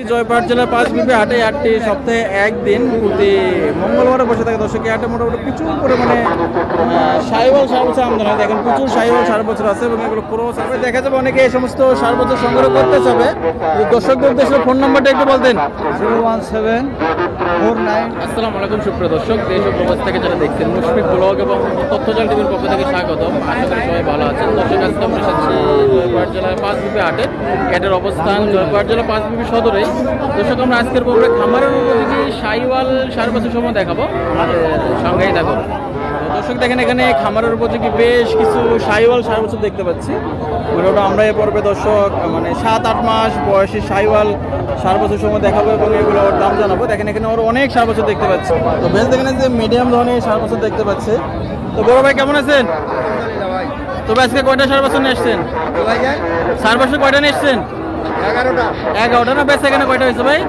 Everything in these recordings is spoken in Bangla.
জয়পুরহাট জেলার পাঁচবিবি হাটে হাটটি সপ্তাহে একদিন প্রতি মঙ্গলবারে বসে থাকে। দর্শক এই হাটে মোটামুটি প্রচুর পরিমাণে সাইওয়াল সার বছর আমদানি হয়। দেখেন প্রচুর সাইওয়াল সার বছর আছে এবং এগুলো ক্রস আছে। দেখা যাবে অনেকে এই সমস্ত সার বছর সংগ্রহ করতে চাবে। দর্শকদের উদ্দেশ্যে ফোন নাম্বারটা একটু বলতেন। 01749। আসসালামু আলাইকুম সুপ্রিয় দর্শক, দেশ ও প্রবাস থেকে যারা দেখছেন মুশফিক ব্লগ এবং তথ্যজাল টিভির পক্ষ থেকে স্বাগতম। আশা করি সবাই ভালো আছেন। দর্শক আজকে আমরা এসেছি জয়পুরহাট জেলার পাঁচবিবি হাটে। এটার অবস্থান জয়পুরহাট জেলার পাঁচবিবি সদরে। দর্শক আমরা আজকের পর্বে খামারের উপযোগী সাইওয়াল সার বছর সময় দেখাবো, আমাদের সঙ্গেই থাকো। দর্শক দেখেন এখানে খামারের উপযোগী বেশ কিছু সাইওয়াল সার বছর দেখতে পাচ্ছি। ওটা আমরা এ পর্বে দর্শক 7-8 মাস বয়সী সাইওয়াল সার বছর সময় দেখাবো এবং এগুলোর দাম জানাবো। দেখেন এখানে ওর অনেক সার বছর দেখতে পাচ্ছি। তো বেশ দেখেন যে মিডিয়াম ধরনের সার বছর দেখতে পাচ্ছি। তো বড় ভাই কেমন আছেন? তবে আজকে কয়টা সার বছর নিয়ে এসছেন? সার বছর কয়টা নিয়ে এসছেন? 11টা না? বেশ এখানে কয়টা হয়েছে ভাই?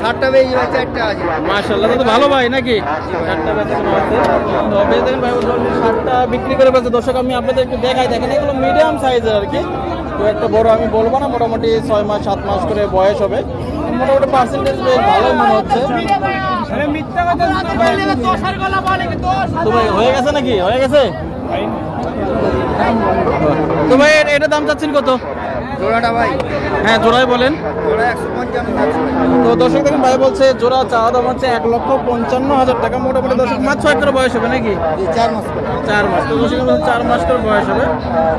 7টা বেজে গেছে, একটা আছে। মাশাআল্লাহ, তো ভালো ভাই নাকি? 7টা বেচা কেনা হয়েছে। তো বেশ দেখেন ভাই 7টা বিক্রি করে ফেলছে। দর্শক আমি আপনাদের একটু দেখাই। দেখেন এগুলো মিডিয়াম সাইজের আর কি, তো একটা বড় আমি বলবো না, মোটামুটি 6 মাস 7 মাস করে বয়স হবে। মোটামুটি পার্সেন্টেজ বেশ ভালোই মনে হচ্ছে। তো ভাই হয়ে গেছে নাকি? হয়ে গেছে তো ভাই এটা দাম চাচ্ছেন কত জোড়াটা ভাই? হ্যাঁ জোড়াই বলেন। জোড়া 150। তো দর্শক দেখেন ভাই বলছে জোড়া চাওয়া দাম হচ্ছে 1,55,000 টাকা। মোটামুটি দর্শক মাত্র 6 করে বয়স হবে নাকি? 4 মাস করে। 4 মাস। তো দর্শক 4 মাস করে বয়স হবে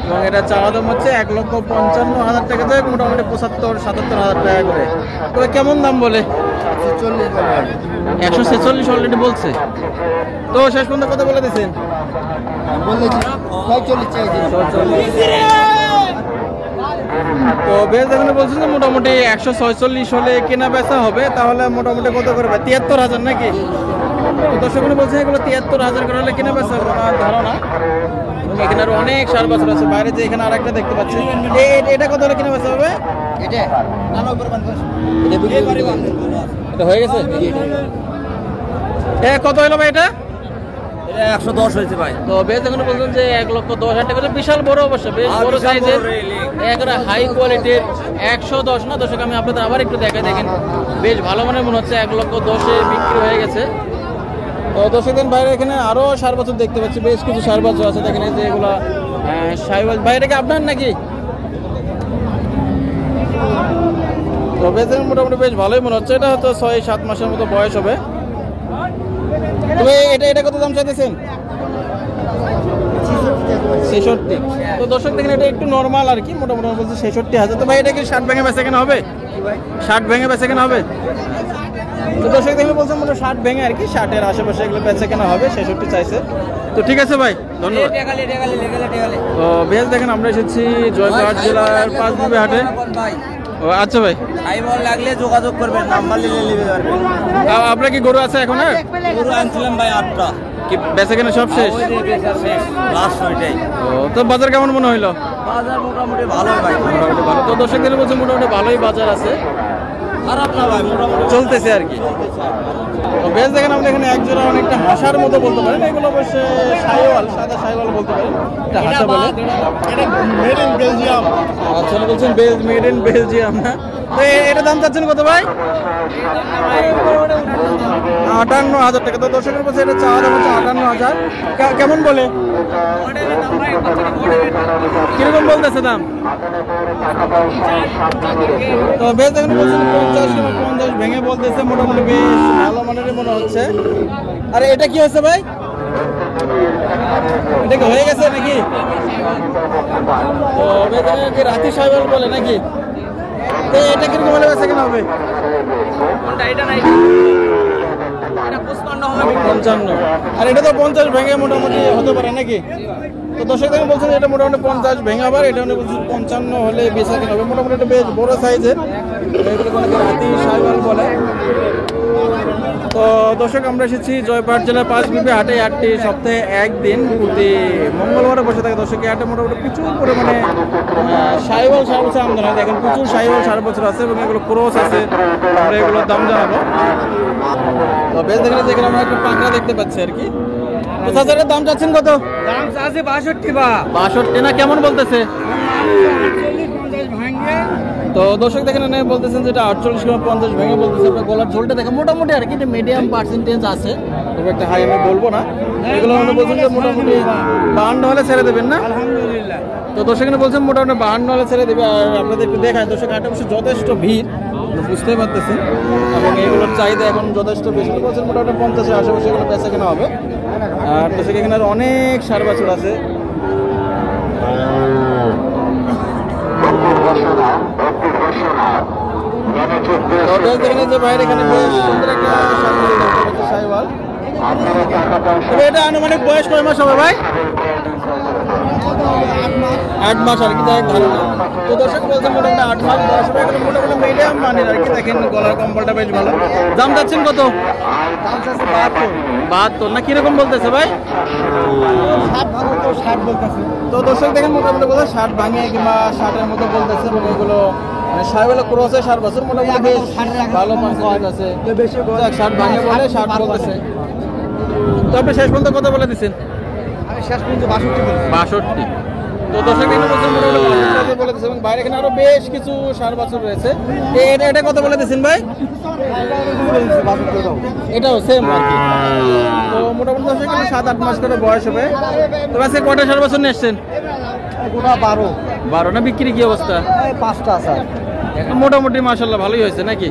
এবং এটা চাওয়া দাম হচ্ছে 1,55,000 টাকা থেকে মোটামুটি 75-77,000 টাকা করে। তো কেমন দাম বলে? 146 অলরেডি বলছে। তো শেষ পর্যন্ত কত বলে দিচ্ছেন? বলেছি 45 চাইছি। তো বেশ এখানে বলছেন যে মোটামুটি 146 হলে কেনা বেচা হবে, তাহলে মোটামুটি কত করবে? 73,000 নাকি? তো দর্শক বলছেন এগুলো 73,000 করে হলে কেনা বেচা হবে না ধারণা। এবং এখানে আরো অনেক সার বছর আছে বাইরে, যে এখানে আরেকটা দেখতে পাচ্ছি। এটা কত হলে কেনা বেচা হবে? এটা এটা হয়ে গেছে। কত হলো ভাই এটা? 110 হয়েছে ভাই। তো বেশ এখন বলছেন যে 1,10,000 টাকা, বিশাল বড় অবশ্য, বেশ বড় সাইজের, একেবারে হাই কোয়ালিটির। 110 না দর্শক, আমি আপনাদের আবার একটু দেখাই। দেখেন বেশ ভালো মানের মনে হচ্ছে। 1,10,000 বিক্রি হয়ে গেছে। তো দর্শক দিন বাইরে এখানে আরো সার বছর দেখতে পাচ্ছি, বেশ কিছু সার বছর আছে। দেখেন যে এগুলা সাইওয়াল। বাইরে কি আপনার নাকি? তো বেশ মোটামুটি বেশ ভালোই মনে হচ্ছে। এটা হয়তো 6-7 মাসের মতো বয়স হবে। তবে এটা কত দাম চাইতেছেন? 66। তো দর্শক দেখেন এটা একটু নর্মাল আর কি, মোটামুটি বলছে 66,000। তো ভাই এটা কি 60 ভেঙে বেচা কেনা হবে? 60 ভেঙে বেচা কেনা হবে? তো দর্শক দেখলে বলছেন মোটামুটি 60 ভেঙে আর কি, 60-এর আশেপাশে এগুলো বেচা কেনা হবে। 66 চাইছে। তো ঠিক আছে ভাই, ধন্যবাদ। তো বেশ দেখেন আমরা এসেছি জয়পুরহাট জেলার পাঁচবিবি হাটে। ও আচ্ছা ভাই, সাইবল লাগলে যোগাযোগ করবেন, নাম্বার নিলে নিতে পারবেন। আপনার কি গরু আছে এখন? গরু আনছিলাম ভাই 8টা। কি বেচা কেনা সব শেষ? লাস্ট ওইটাই। তো বাজার কেমন মনে হইলো? বাজার মোটামুটি ভালো ভাই। মোটামুটি ভালো। তো দর্শকদের বলছে মোটামুটি ভালোই বাজার আছে, খারাপ না ভাই, মোটামুটি চলতেছে আর কি। তো বেশ দেখেন আমরা এখানে একজোড়া অনেকটা হাসার মতো বলতে পারেন, এগুলো অবশ্যই সাইওয়াল, সাদা সাইওয়াল বলতে পারেন। এটা হাসা বলে। এটা মেড ইন বেলজিয়াম। আচ্ছা বলছেন মেড ইন বেলজিয়াম না? তো এটা দাম চাচ্ছেন কত ভাই? 58,000 টাকা। তো দর্শকের বলছে এটা চাওয়া দাম হচ্ছে 58,000। কেমন বলে? কিরকম বলতেছে দাম? তো বেশ দেখেন বলছেন 50 ভেঙে বলতেছে, মোটামুটি বেশ ভালো মানের মনে হচ্ছে। আরে এটা কি হচ্ছে ভাই? এটা কি হয়ে গেছে নাকি? তো বেশ কি রাতি সাইওয়াল বলে নাকি? তো এটা কিরকম হলে বেচা কেনা হবে? এটা নাই, এটা 55। আর এটা তো 50 ভেঙে মোটামুটি হতে পারে নাকি? তো দর্শক দেখে বলছেন এটা মোটামুটি 50 ভেঙে, আবার এটা 55 হলে বেচা কেনা হবে। মোটামুটি এটা বেশ বড় সাইজের, রাতি সাইওয়াল বলে। তো দর্শক আমরা এসেছি জয়পুরহাট জেলার পাঁচবিবি হাটে। হাটটি সপ্তাহে একদিন প্রতি মঙ্গলবারে বসে থাকে। দর্শক এই হাটে মোটামুটি প্রচুর পরিমাণে সাইওয়াল সার বছর আমদানি হয়। দেখেন প্রচুর সাইওয়াল সার বছর আছে এবং এগুলো ক্রস আছে। আমরা এগুলোর দাম জানাবো। তো বেশ দেখেন যেখানে আমরা একটু পাঁকড়া দেখতে পাচ্ছি আর কি। তো চাচারের দাম চাচ্ছেন কত? দাম আছে 62 বা 62 না? কেমন বলতেছে? তো দর্শক দেখেন এখানে বলতেছেন যেটা 48,50 ভেঙে বলতেছে, আপনার গলার ঝোলটা দেখেন মোটামুটি আর কি মিডিয়াম পার্সেন্টেজ আছে, খুব একটা হাই আমি বলবো না। এগুলো মানে বলছেন যে মোটামুটি 52 হলে ছেড়ে দেবেন না? আলহামদুলিল্লাহ। তো দর্শক এখানে বলছেন মোটামুটি 52 হলে ছেড়ে দেবে। আর আপনাদের একটু দেখায় দর্শক হাটে অবশ্যই যথেষ্ট ভিড়, বুঝতেই পারতেছেন, এবং এগুলোর চাহিদা এখন যথেষ্ট বেশি। বলছেন মোটামুটি 50-এর আশেপাশে এগুলো বেচা কেনা হবে। আর দর্শক এখানে আর অনেক সার বাছুর আছে। যে বাইরে এখানে বেশ সুন্দর একটা সাইওয়াল। তবে এটা আনুমানিক বয়স কয় মাস হবে ভাই? 8 মাস আর কি, তাই ধারণা। তো দর্শক বলছেন মোটামুটি 8 মাস বয়স হবে। এগুলো মোটামুটি মিডিয়াম মানের আর কি। দেখেন গলার কম্বলটা বেশ ভালো। দাম যাচ্ছেন কত? 72 না কিরকম বলতেছে ভাই? 60 বলতেছে। তো দর্শক দেখেন মোটামুটি বলতে 60 ভাঙে কিংবা 60-এর মতো বলতেছে, এবং এগুলো মানে সাইওয়াল ক্রসে 60 বছর মোটামুটি বেশ ভালো পার্সেন্টেজ আছে। বেশি 60 ভাঙে বলে 60 বলতেছে। তো আপনি শেষ পর্যন্ত কত বলে দিচ্ছেন? আমি শেষ পর্যন্ত 62 তো দর্শক এখানে বলছেন মোটামুটি 62 বলে দিচ্ছেন, এবং বাইরে এখানে আরো বেশ কিছু সার বাছুর রয়েছে। এটা কত বলে দিচ্ছেন ভাই? এটাও সেম আর কি। তো মোটামুটি দর্শক এখানে 7-8 মাস করে বয়স হবে। তো আজকে কয়টা সার বাছুর নিয়ে এসছেন? 12 না? বিক্রি কি অবস্থা? 5টা আছে। মোটামুটি মাশাআল্লাহ ভালোই হয়েছে নাকি?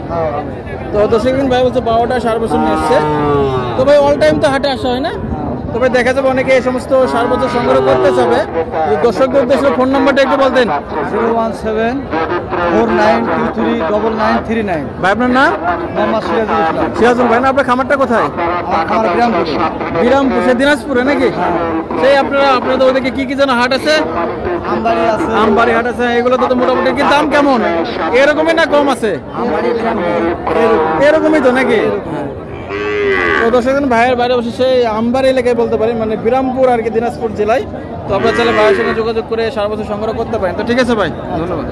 তো দর্শক ভাই বলছে 12টা সার বাছুর নিয়ে এসছে। তো ভাই অল টাইম তো হাটে আসা হয় না? তবে দেখা যাবে অনেকে এই সমস্ত সার বাছুর সংগ্রহ করতে চাবে। দর্শকদের উদ্দেশ্যে ফোন নাম্বারটা একটু বলতেন। 017-4923-9939। ভাই আপনার নাম? মোহাম্মদ সিরাজুল ইসলাম। সিরাজুল ভাই না, আপনার খামারটা কোথায়? আমার গ্রামপুর। বিরামপুর, সে দিনাজপুরে নাকি? সেই আপনাদের ওদিকে কি কি যেন হাট আছে? আমবাড়ি আছে। আমবাড়ি হাট আছে, এগুলো তো মোটামুটি কি দাম কেমন? এরকমই না কম আছে? আমবাড়ি এরকমই তো নাকি? তো দর্শক ভাইয়ের বাইরে বসে সেই আমবাড়ি এলাকায় বলতে পারি, মানে বিরামপুর আর কি, দিনাজপুর জেলায়। তো আপনারা চাইলে ভাইয়ের সঙ্গে যোগাযোগ করে সারা বছর সংগ্রহ করতে পারেন। তো ঠিক আছে ভাই, ধন্যবাদ।